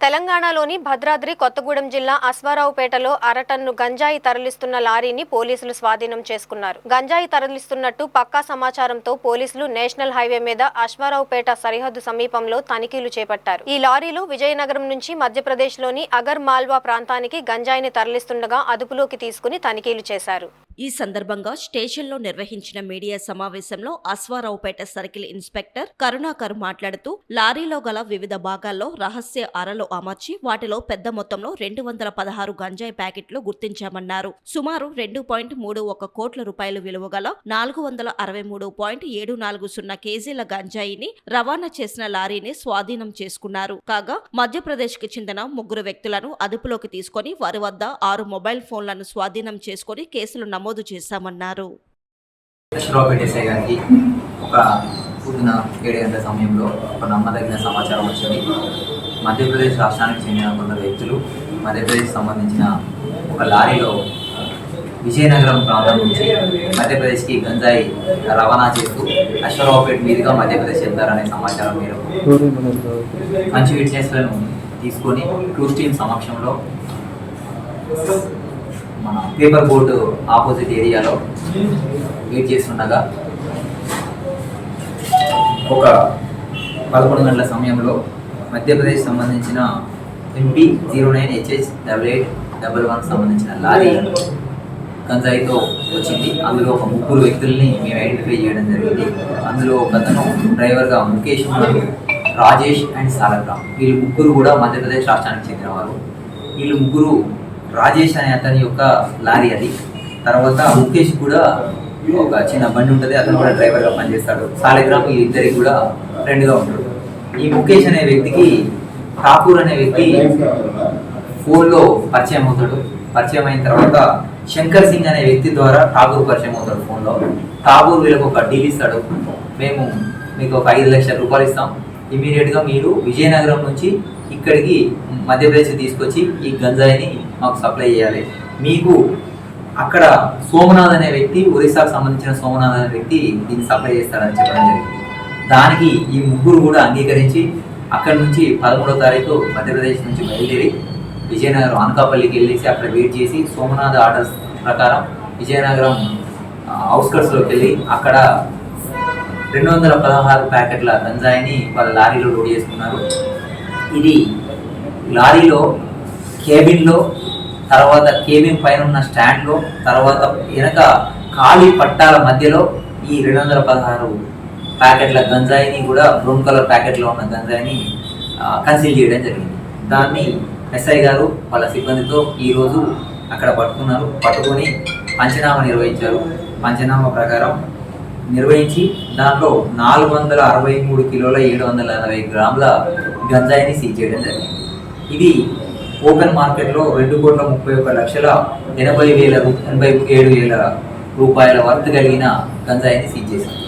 తెలంగాణలోని భద్రాద్రి కొత్తగూడెం జిల్లా అశ్వారావుపేటలో అరటన్ను గంజాయి తరలిస్తున్న లారీని పోలీసులు స్వాధీనం చేసుకున్నారు. గంజాయి తరలిస్తున్నట్టు పక్కా సమాచారంతో పోలీసులు నేషనల్ హైవే మీద అశ్వారావుపేట సరిహద్దు సమీపంలో తనిఖీలు చేపట్టారు. ఈ లారీలో విజయనగరం నుంచి మధ్యప్రదేశ్లోని అగర్ మాల్వా ప్రాంతానికి గంజాయిని తరలిస్తుండగా అదుపులోకి తీసుకుని తనిఖీలు చేశారు. ఈ సందర్భంగా స్టేషన్లో నిర్వహించిన మీడియా సమావేశంలో అశ్వారావుపేట సర్కిల్ ఇన్స్పెక్టర్ కరుణాకర్ మాట్లాడుతూ లారీలో గల వివిధ భాగాల్లో రహస్య అరలు అమర్చి వాటిలో పెద్ద మొత్తంలో 216 గంజాయి ప్యాకెట్లు గుర్తించామన్నారు. సుమారు 2.31 కోట్ల రూపాయలు విలువ గల 463.740 కేజీల గంజాయిని రవాణా చేసిన లారీని స్వాధీనం చేసుకున్నారు. కాగా మధ్యప్రదేశ్ కి చెందిన 3 వ్యక్తులను అదుపులోకి తీసుకుని వారి వద్ద 6 మొబైల్ ఫోన్లను స్వాధీనం చేసుకుని కేసులు నమోదు చేశామన్నారు. పొద్దున 7 గంటల సమయంలో ఒక నమ్మదగిన సమాచారం వచ్చింది. మధ్యప్రదేశ్ రాష్ట్రానికి చెందిన కొందరు వ్యక్తులు మధ్యప్రదేశ్ సంబంధించిన ఒక లారీలో విజయనగరం ప్రాంతం నుంచి మధ్యప్రదేశ్కి గంజాయి రవాణా చేస్తూ అశ్వారావుపేట మీదుగా మధ్యప్రదేశ్ వెళ్తారనే సమాచారం మేరకు మంచి విట్నెస్లను తీసుకొని క్రూజ్ టీమ్ సమక్షంలో మన పేపర్ బోర్డు ఆపోజిట్ ఏరియాలో వెయిట్ చేస్తుండగా ఒక 11 గంటల సమయంలో మధ్యప్రదేశ్ సంబంధించిన MP09HH8811 సంబంధించిన లారీ గంజాయితో వచ్చింది. అందులో ఒక 3 వ్యక్తుల్ని మేము ఐడెంటిఫై చేయడం జరిగింది. అందులో ఒక అతను డ్రైవర్గా ముఖేష్, రాజేష్ అండ్ సాలగ్రామ్. వీళ్ళు 3 కూడా మధ్యప్రదేశ్ రాష్ట్రానికి చెందినవారు. వీళ్ళు 3 రాజేష్ అనే అతని యొక్క లారీ అది. తర్వాత ముఖేష్ కూడా ఒక చిన్న బండి ఉంటుంది, అతను కూడా డ్రైవర్గా పనిచేస్తాడు. సాలగ్రామ్ ఈ ఇద్దరికి కూడా ఫ్రెండ్గా ఉంటాడు. ఈ ముఖేష్ అనే వ్యక్తికి ఠాకూర్ అనే వ్యక్తి ఫోన్లో పరిచయం అవుతాడు. పరిచయం అయిన తర్వాత శంకర్ సింగ్ అనే వ్యక్తి ద్వారా ఠాకూర్ పరిచయం అవుతాడు ఫోన్లో. ఠాకూర్ వీళ్ళకి ఒక డీల్ ఇస్తాడు. మేము మీకు ఒక 5 లక్షల రూపాయలు ఇస్తాం, ఇమీడియట్గా మీరు విజయనగరం నుంచి ఇక్కడికి మధ్యప్రదేశ్ తీసుకొచ్చి ఈ గంజాయిని మాకు సప్లై చేయాలి. మీకు అక్కడ సోమనాథ్ అనే వ్యక్తి, ఒరిస్సాకు సంబంధించిన సోమనాథ్ అనే వ్యక్తి దీన్ని సప్లై చేస్తాడని చెప్పడం జరిగింది. దానికి ఈ 3 కూడా అంగీకరించి అక్కడి నుంచి 13వ తారీఖు మధ్యప్రదేశ్ నుంచి బయలుదేరి విజయనగరం అనకాపల్లికి వెళ్ళేసి అక్కడ వెయిట్ చేసి సోమనాథ్ ఆర్డర్స్ ప్రకారం విజయనగరం అవుట్స్కట్స్లోకి వెళ్ళి అక్కడ 216 ప్యాకెట్ల గంజాయిని వాళ్ళ లారీలో లోడ్ చేసుకున్నారు. ఇది లారీలో కేబిన్లో, తర్వాత కేబిన్ పైన ఉన్న స్టాండ్లో, తర్వాత వెనక ఖాళీ పట్టాల మధ్యలో ఈ 216 ప్యాకెట్ల గంజాయిని కూడా బ్రౌన్ కలర్ ప్యాకెట్లో ఉన్న గంజాయిని కన్సీల్ చేయడం జరిగింది. దాన్ని ఎస్ఐ గారు వాళ్ళ సిబ్బందితో ఈరోజు అక్కడ పట్టుకున్నారు. పట్టుకొని పంచనామా నిర్వహించారు. పంచనామా ప్రకారం నిర్వహించి దాంట్లో 463 కిలోల 740 గ్రాముల గంజాయిని సీజ్ చేయడం జరిగింది. ఇది ఓపెన్ మార్కెట్లో 2,31,87,000 రూపాయల వర్త్ కలిగిన గంజాయిని సీజ్ చేశారు.